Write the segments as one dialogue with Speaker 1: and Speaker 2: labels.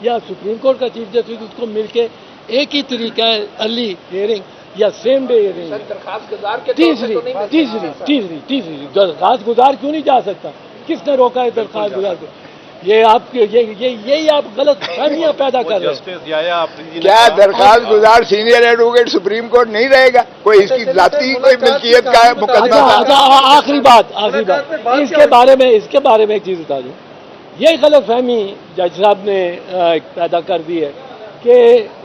Speaker 1: یا supreme court کا chief justice اس کو مل کے ایک ہی طریقہ ہے ارلی ہیئرنگ یا سیم ڈے ہیئرنگ.
Speaker 2: درخواست گزار کے طور پہ تو نہیں
Speaker 1: تیسری درخواست گزار کیوں نہیں جا سکتا؟ کس نے روکا ہے درخواست گزار کو؟ یہ آپ یہی آپ غلط فہمیاں پیدا کر رہے ہیں.
Speaker 3: کیا درخواست گزار سینئر ایڈوکیٹ سپریم کورٹ نہیں رہے گا؟ کوئی اس کی ذاتی کوئی ملکیت کا ہے مقدمہ تھا.
Speaker 1: آخری بات اس کے بارے میں ایک چیز بتا دوں. یہ غلط فہمی جج صاحب نے پیدا کر دی ہے کہ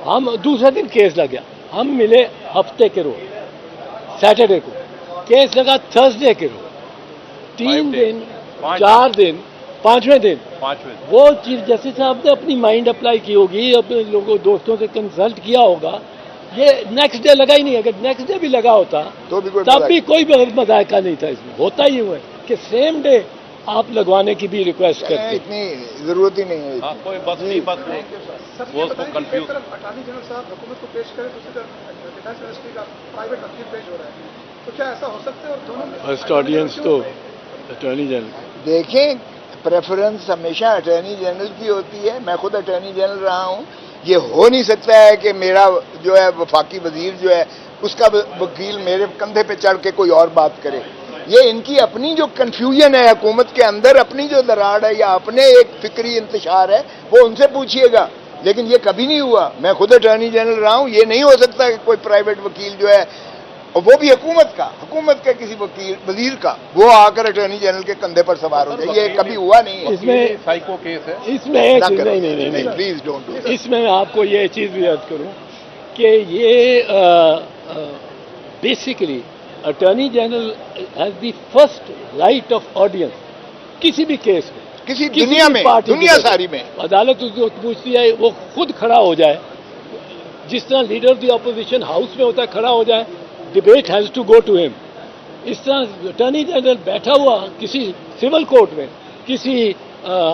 Speaker 1: ہم دوسرے دن کیس لگا، ہم ملے ہفتے کے روز سیٹرڈے کو، کیس لگا تھرسڈے کے روز، 3 دن 4 دن 5ویں دن وہ چیف جسٹس صاحب نے اپنی مائنڈ اپلائی کی ہوگی، اپنے لوگوں دوستوں سے کنسلٹ کیا ہوگا. یہ نیکسٹ ڈے لگا ہی نہیں. اگر نیکسٹ ڈے بھی لگا ہوتا تب بھی کوئی مذائقہ نہیں تھا. اس میں ہوتا ہی ہوا ہے کہ سیم ڈے آپ لگوانے کی بھی ریکویسٹ کرتے ہیں.
Speaker 3: اتنی ضرورت ہی نہیں ہے.
Speaker 4: کوئی بس نہیں بس وہ کنفیوز.
Speaker 2: اٹارنی جنرل صاحب حکومت کو پیش کرے، دوسری طرف ڈیفینس منسٹری کا پرائیویٹ وکیل پیش ہو رہا ہے، تو کیا ایسا ہو سکتا ہے؟ اور دونوں
Speaker 1: فرسٹ آڈینس تو اٹارنی جنرل.
Speaker 3: دیکھیں، پریفرنس ہمیشہ اٹارنی جنرل کی ہوتی ہے. میں خود اٹارنی جنرل رہا ہوں. یہ ہو نہیں سکتا ہے کہ میرا جو ہے وفاقی وزیر جو ہے اس کا وکیل میرے کندھے پہ چڑھ کے کوئی اور بات کرے. یہ ان کی اپنی جو کنفیوژن ہے حکومت کے اندر، اپنی جو دراڑ ہے یا اپنے ایک فکری انتشار ہے، وہ ان سے پوچھیے گا. لیکن یہ کبھی نہیں ہوا. میں خود اٹارنی جنرل رہا ہوں. یہ نہیں ہو سکتا کہ کوئی پرائیویٹ وکیل جو ہے، اور وہ بھی حکومت کا کسی وزیر کا، وہ آ کر اٹارنی جنرل کے کندھے پر سوار ہو جائے. یہ کبھی ہوا نہیں ہے.
Speaker 1: اس میں
Speaker 4: سائیکو کیس ہے.
Speaker 1: اس میں ایک چیز نہیں
Speaker 3: پلیز ڈونٹ ڈو.
Speaker 1: اس میں آپ کو یہ چیز بھی عرض کروں کہ یہ basically attorney general has the first right of audience کسی بھی کیس میں،
Speaker 3: کسی دنیا میں، دنیا ساری میں.
Speaker 1: عدالت اس کو پوچھتی ہے وہ خود کھڑا ہو جائے، جس طرح leader of the opposition house میں ہوتا ہے کھڑا ہو جائے، debate has to go to ہم. اس طرح اٹارنی جنرل بیٹھا ہوا کسی سول کورٹ میں، کسی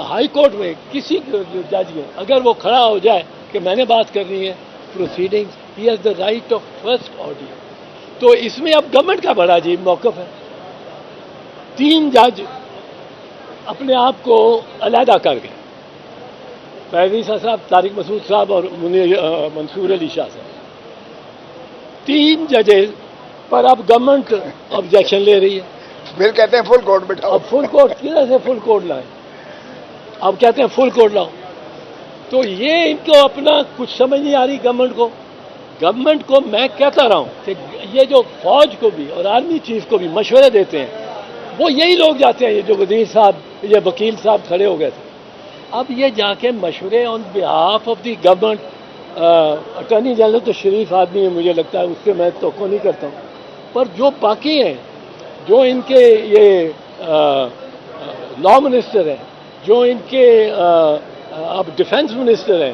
Speaker 1: ہائی کورٹ میں، کسی جج میں، اگر وہ کھڑا ہو جائے کہ میں نے بات کرنی ہے proceedings, he has the right of first audience. تو اس میں اب گورنمنٹ کا بڑا عجیب موقف ہے. 3 جج اپنے آپ کو علیحدہ کر گئے، فیض عیسیٰ صاحب، طارق مسعود صاحب اور منصور علی شاہ صاحب. 3 ججز پر اب گورنمنٹ آبجیکشن لے رہی ہے.
Speaker 3: پھر کہتے ہیں فل کورٹ بٹھاؤ.
Speaker 1: اب فل کورٹ کدھر سے فل کورٹ لائیں؟ اب کہتے ہیں فل کورٹ لاؤ. تو یہ ان کو اپنا کچھ سمجھ نہیں آ رہی گورنمنٹ کو میں کہتا رہا ہوں کہ یہ جو فوج کو بھی اور آرمی چیف کو بھی مشورے دیتے ہیں وہ یہی لوگ جاتے ہیں. یہ جو وزیر صاحب، یہ وکیل صاحب کھڑے ہو گئے تھے، اب یہ جا کے مشورے on behalf of the government. Attorney general تو شریف آدمی ہے، مجھے لگتا ہے اس سے میں توقع نہیں کرتا ہوں، پر جو باقی ہیں، جو ان کے یہ لا منسٹر ہیں، جو ان کے اب ڈیفنس منسٹر ہیں،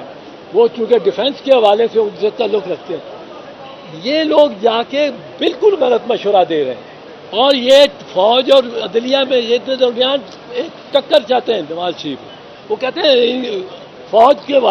Speaker 1: وہ چونکہ ڈیفنس کے حوالے سے ان سے تعلق رکھتے ہیں، یہ لوگ جا کے بالکل غلط مشورہ دے رہے ہیں. اور یہ فوج اور عدلیہ میں یہ درمیان ایک ٹکر چاہتے ہیں نواز شریف. وہ کہتے ہیں فوج کے